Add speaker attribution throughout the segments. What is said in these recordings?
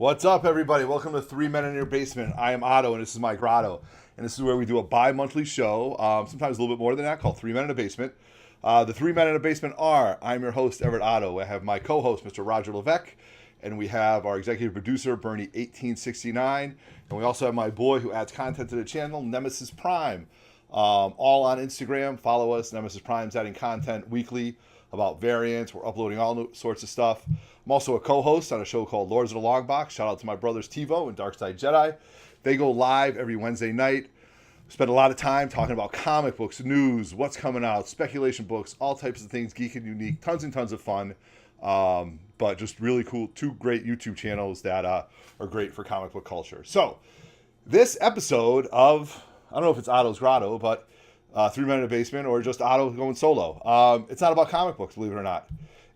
Speaker 1: What's up, everybody? Welcome to Three Men in Your Basement. I am Otto, and this is my grotto. And this is where we do a bi-monthly show, sometimes a little bit more than that, called Three Men in a Basement. The Three Men in a Basement are, I'm your host, Everett Otto. I have my co-host, Mr. Roger Levesque, and we have our executive producer, Bernie1869. And we also have my boy who adds content to the channel, Nemesis Prime. All on Instagram. Follow us. Nemesis Prime's adding content weekly about variants. We're uploading all sorts of stuff. I'm also a co-host on a show called Lords of the Long Box. Shout out to my brothers TiVo and Darkside Jedi. They go live every Wednesday night. We spend a lot of time talking about comic books, news, what's coming out, speculation books, all types of things, geek and unique, tons and tons of fun. But just really cool, two great YouTube channels that are great for comic book culture. So this episode of, I don't know if it's Otto's Grotto, but Three Men in a Basement or just Otto going solo. It's not about comic books, believe it or not.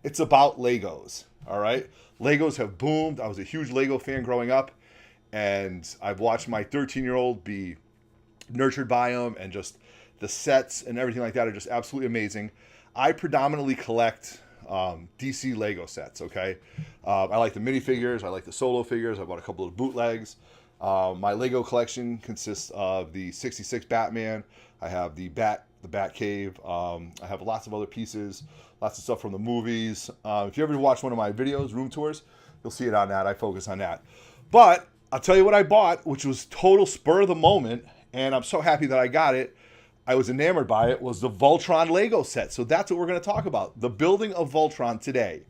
Speaker 1: It's about Legos, all right? Legos have boomed. I was a huge Lego fan growing up, and I've watched my 13-year-old be nurtured by them, and just the sets and everything like that are just absolutely amazing. I predominantly collect DC Lego sets, okay? I like the minifigures. I like the solo figures. I bought a couple of bootlegs. My Lego collection consists of the 66 Batman. I have the Batcave. I have lots of other pieces, lots of stuff from the movies. If you ever watch one of my videos, room tours, you'll see it on that. I focus on that. But I'll tell you what I bought, which was total spur of the moment, and I'm so happy that I got it. I was enamored by it, was the Voltron Lego set. So that's what we're going to talk about, the building of Voltron today.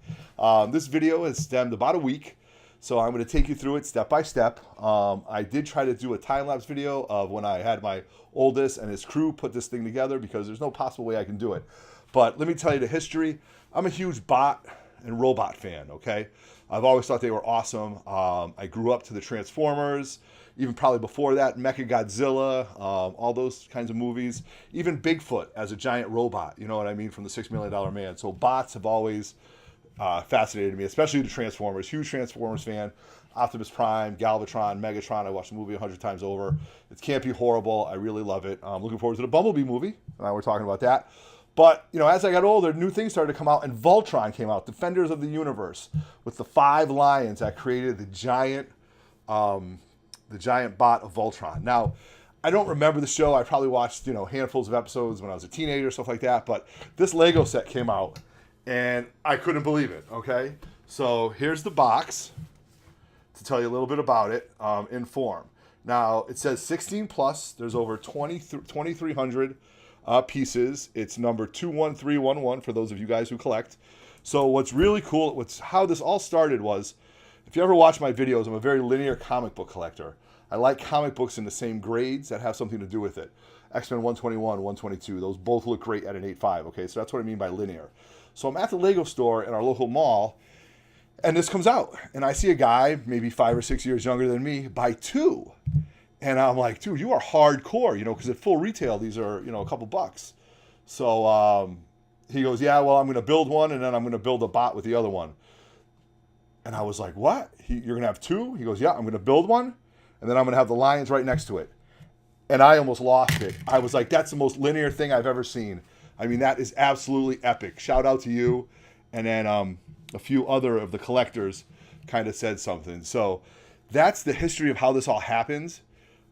Speaker 1: This video has stemmed about a week. So I'm going to take you through it step by step. I did try to do a time-lapse video of when I had my oldest and his crew put this thing together because there's no possible way I can do it. But let me tell you the history. I'm a huge bot and robot fan, okay? I've always thought they were awesome. I grew up to the Transformers, even probably before that, Mechagodzilla, all those kinds of movies. Even Bigfoot as a giant robot, you know what I mean, from the $6 Million Man. So bots have always fascinated me, especially the Transformers. Huge Transformers fan. Optimus Prime, Galvatron, Megatron. I watched the movie 100 times over. It can't be horrible. I really love it. I'm looking forward to the Bumblebee movie. We're talking about that. But, you know, as I got older, new things started to come out, and Voltron came out, Defenders of the Universe, with the 5 lions that created the giant bot of Voltron. Now, I don't remember the show. I probably watched, handfuls of episodes when I was a teenager, stuff like that. But this Lego set came out, and I couldn't believe it, okay? So here's the box to tell you a little bit about it in form. Now, it says 16 plus. There's over 2,300 pieces. It's number 21311 for those of you guys who collect. So what's really cool, how this all started was, if you ever watch my videos, I'm a very linear comic book collector. I like comic books in the same grades that have something to do with it. X-Men 121, 122, those both look great at an 8.5, okay? So that's what I mean by linear. So I'm at the Lego store in our local mall, and this comes out. And I see a guy, maybe 5 or 6 years younger than me, buy 2. And I'm like, dude, you are hardcore, because at full retail, these are, a couple bucks. So he goes, yeah, well, I'm going to build one, and then I'm going to build a bot with the other one. And I was like, what? You're going to have 2? He goes, yeah, I'm going to build one, and then I'm going to have the lions right next to it. And I almost lost it. I was like, that's the most linear thing I've ever seen. I mean, that is absolutely epic. Shout out to you. And then a few other of the collectors kind of said something. So that's the history of how this all happens.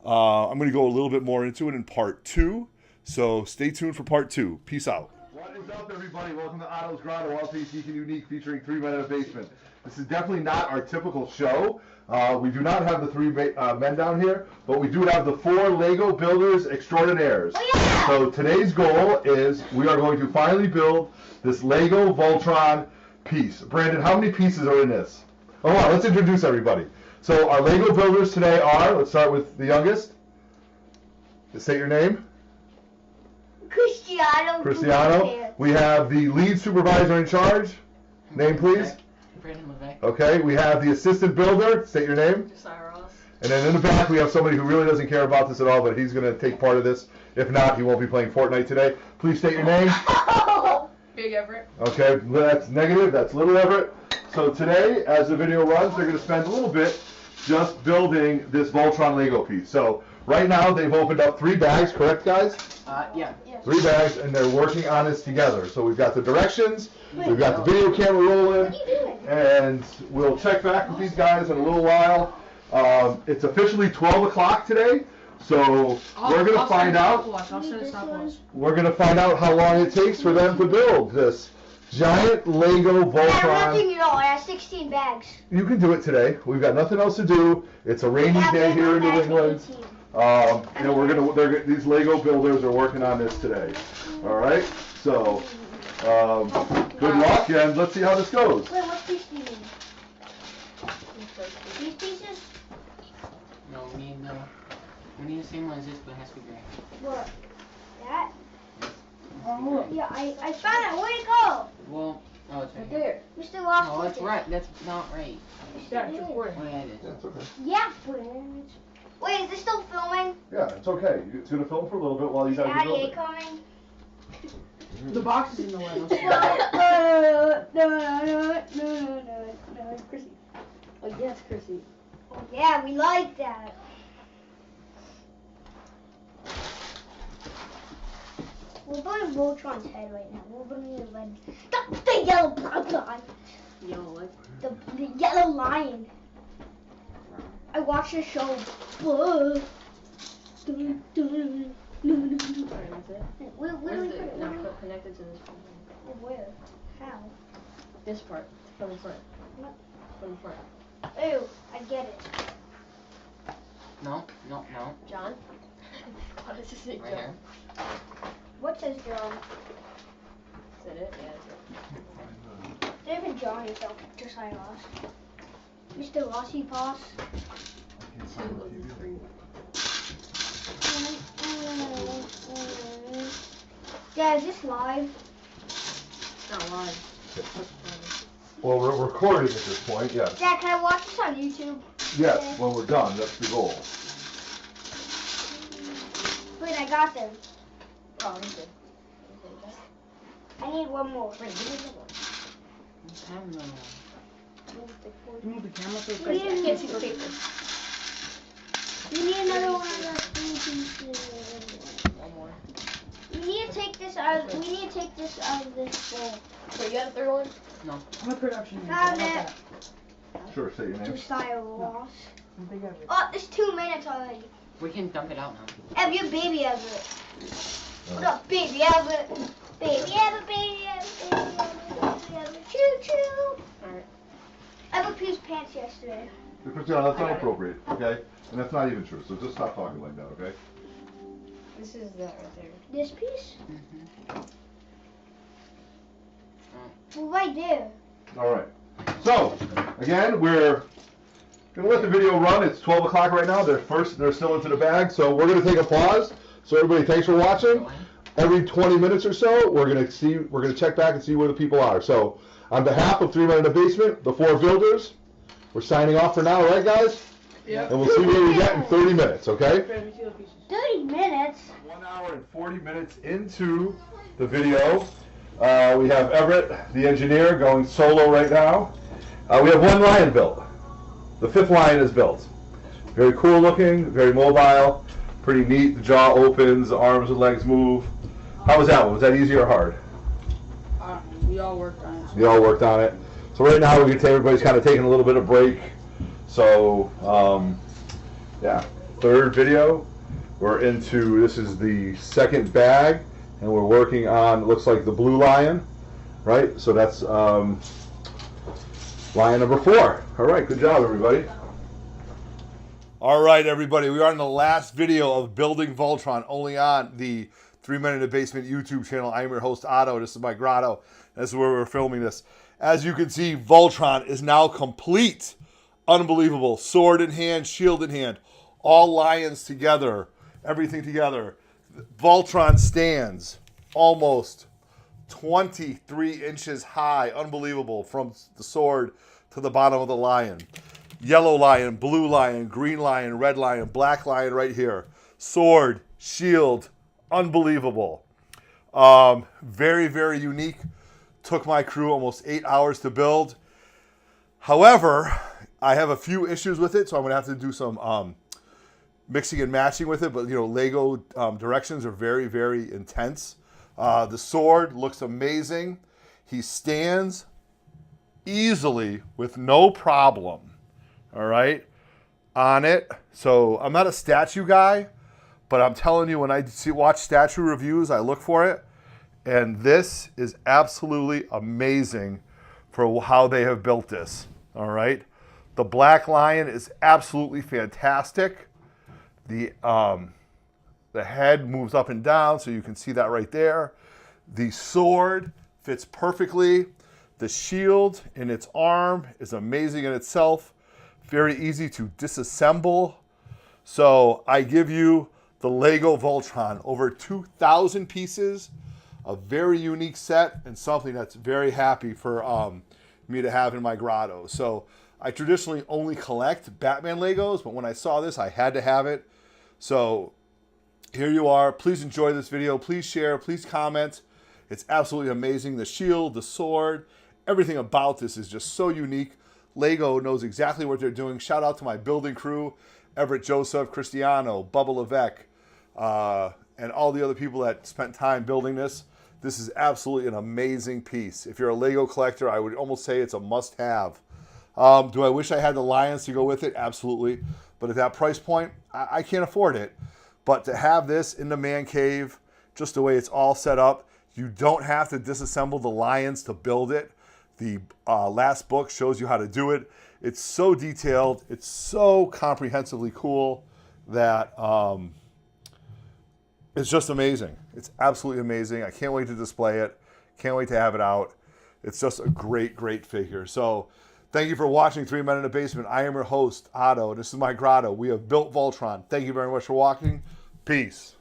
Speaker 1: I'm going to go a little bit more into it in part 2. So stay tuned for part 2. Peace out. What is up, everybody? Welcome to Otto's Grotto, all things geek and unique, featuring 3 Men in a Basement. This is definitely not our typical show. We do not have the 3 men down here, but we do have the 4 Lego builders extraordinaires. Oh, yeah! So today's goal is we are going to finally build this Lego Voltron piece. Brandon, how many pieces are in this? Oh, wow, let's introduce everybody. So our Lego builders today are, let's start with the youngest. Say your name. Cristiano. We have the lead supervisor in charge. Name, please.
Speaker 2: Brandon Levesque.
Speaker 1: Okay, we have the assistant builder. State your name.
Speaker 2: Ross.
Speaker 1: And then in the back, we have somebody who really doesn't care about this at all, but he's going to take part of this. If not, he won't be playing Fortnite today. Please state your name.
Speaker 2: Big Everett.
Speaker 1: Okay, that's negative. That's little Everett. So today, as the video runs, they're going to spend a little bit just building this Voltron Lego piece. So Right now, they've opened up 3 bags, correct, guys?
Speaker 2: Yeah.
Speaker 1: 3 bags, and they're working on this together. So we've got the directions, we've got the video camera rolling, and we'll check back with these guys in a little while. It's officially 12 o'clock today, so we're going to find out. We're going to find out how long it takes for them to build this giant Lego Voltron.
Speaker 3: I have 16 bags.
Speaker 1: You can do it today. We've got nothing else to do. It's a rainy day here in New England. These Lego builders are working on this today. All right. So, good luck, and let's see how this goes.
Speaker 3: Wait, what piece do you need? These pieces?
Speaker 2: No, we need the same one as this, but it has to be gray.
Speaker 3: What? That?
Speaker 2: Oh.
Speaker 3: Yeah, I found it. Where'd it go?
Speaker 2: Well, oh, it's right
Speaker 4: there.
Speaker 3: Mr. Lost.
Speaker 2: No, that's right. That's not right.
Speaker 4: Yeah, it's recording.
Speaker 2: Oh, yeah, it is.
Speaker 1: Yeah, it's okay.
Speaker 3: Yeah, but wait, is this still filming?
Speaker 1: Yeah, it's okay. It's going to film for a little bit while you guys are
Speaker 3: Daddy
Speaker 1: building.
Speaker 3: coming?
Speaker 4: The box is in the way.
Speaker 3: No,
Speaker 4: Chrissy. Oh yes, Chrissy.
Speaker 3: yeah, we like that. We're building Voltron's head right now. We're building his legs. The yellow bloodline.
Speaker 4: Yellow what?
Speaker 3: The yellow lion. I watched the show.
Speaker 4: Sorry, that's it.
Speaker 3: Where
Speaker 4: Where's
Speaker 3: we
Speaker 4: the
Speaker 3: put it?
Speaker 4: not connected to this one?
Speaker 3: Where? How?
Speaker 4: This part. From the front.
Speaker 3: What?
Speaker 4: From the front.
Speaker 3: Ew, I get it.
Speaker 2: No.
Speaker 4: John? What does it say,
Speaker 2: Right
Speaker 4: John?
Speaker 2: here.
Speaker 3: What says John?
Speaker 4: Is that it? Yeah, that's
Speaker 3: There's even Johnny, so just like us. Mr. Lossy Paws.
Speaker 4: it. 2 of the 3.
Speaker 3: Yeah, is this live?
Speaker 4: It's not live.
Speaker 1: Well, we're recording at this point, yes.
Speaker 3: Dad, can I watch this on YouTube?
Speaker 1: Yes, when we're done, that's the goal.
Speaker 3: Wait, I got them.
Speaker 4: Oh, okay.
Speaker 3: I need one more.
Speaker 4: Wait, give me the one.
Speaker 2: I have another one.
Speaker 4: Move the camera so it's
Speaker 3: We need
Speaker 4: can't see the
Speaker 3: another
Speaker 4: paper.
Speaker 3: You need another one of the pieces.
Speaker 4: One more.
Speaker 3: We need to take this out. We need to take this out of this bowl.
Speaker 4: Wait, you got a third one?
Speaker 2: No.
Speaker 4: I'm a production manager.
Speaker 3: Found
Speaker 4: How
Speaker 3: it.
Speaker 4: about
Speaker 1: Sure, say your name.
Speaker 3: To style loss.
Speaker 4: that? Big Everett.
Speaker 3: Oh, it's 2 minutes already.
Speaker 2: We can dump it out now.
Speaker 3: Have your baby Everett. What up, baby Everett? Baby Everett, baby Everett, baby Everett, baby Everett. Choo choo.
Speaker 4: Alright.
Speaker 3: Everett peed his pants yesterday.
Speaker 1: Christiana, that's not appropriate, okay? And that's not even true, so just stop talking like that, okay?
Speaker 4: This is that right there.
Speaker 3: This piece?
Speaker 2: Mm-hmm.
Speaker 3: Well, right there.
Speaker 1: All right. So, again, we're going to let the video run. It's 12 o'clock right now. They're still into the bag, so we're going to take a pause. So everybody, thanks for watching. Every 20 minutes or so, we're going to check back and see where the people are. So, on behalf of 3 Men in the Basement, the 4 builders, we're signing off for now, right, guys?
Speaker 4: Yep.
Speaker 1: And we'll see where we get in 30 minutes, okay?
Speaker 3: 30 minutes?
Speaker 1: 1 hour and 40 minutes into the video. We have Everett, the engineer, going solo right now. We have 1 lion built. The 5th lion is built. Very cool looking, very mobile, pretty neat. The jaw opens, the arms and legs move. How was that one? Was that easy or hard?
Speaker 4: We all worked on it.
Speaker 1: You all worked on it. So right now everybody's kind of taking a little bit of break. So yeah, 3rd video. We're into, this is the 2nd bag, and we're working on, it looks like the blue lion, right? So that's lion number 4. All right, good job, everybody. All right, everybody, we are on the last video of building Voltron, only on the 3 Men in the Basement YouTube channel. I'm your host, Otto. This is my grotto. This is where we're filming this. As you can see, Voltron is now complete. Unbelievable. Sword in hand, shield in hand. All lions together. Everything together. Voltron stands almost 23 inches high. Unbelievable. From the sword to the bottom of the lion. Yellow lion, blue lion, green lion, red lion, black lion right here. Sword, shield. Unbelievable. Very, very unique. Took my crew almost 8 hours to build. However, I have a few issues with it, so I'm going to have to do some mixing and matching with it, but Lego directions are very, very intense. The sword looks amazing. He stands easily with no problem, all right, on it. So I'm not a statue guy, but I'm telling you, when I watch statue reviews, I look for it. And this is absolutely amazing for how they have built this, all right? The black lion is absolutely fantastic. The head moves up and down, so you can see that right there. The sword fits perfectly. The shield in its arm is amazing in itself. Very easy to disassemble. So I give you the Lego Voltron. Over 2,000 pieces. A very unique set and something that's very happy for me to have in my grotto. So I traditionally only collect Batman Legos, but when I saw this, I had to have it. So here you are. Please enjoy this video. Please share. Please comment. It's absolutely amazing. The shield, the sword, everything about this is just so unique. Lego knows exactly what they're doing. Shout out to my building crew, Everett Joseph, Cristiano, Bubba Levesque, and all the other people that spent time building this. This is absolutely an amazing piece. If you're a Lego collector, I would almost say it's a must-have. Do I wish I had the lions to go with it? Absolutely. But at that price point, I can't afford it. But to have this in the man cave, just the way it's all set up, you don't have to disassemble the lions to build it. The last book shows you how to do it. It's so detailed. It's so comprehensively cool that it's just amazing. It's absolutely amazing. I can't wait to display it. Can't wait to have it out. It's just a great, great figure. So thank you for watching 3 Men in a Basement. I am your host, Otto. This is my grotto. We have built Voltron. Thank you very much for watching. Peace.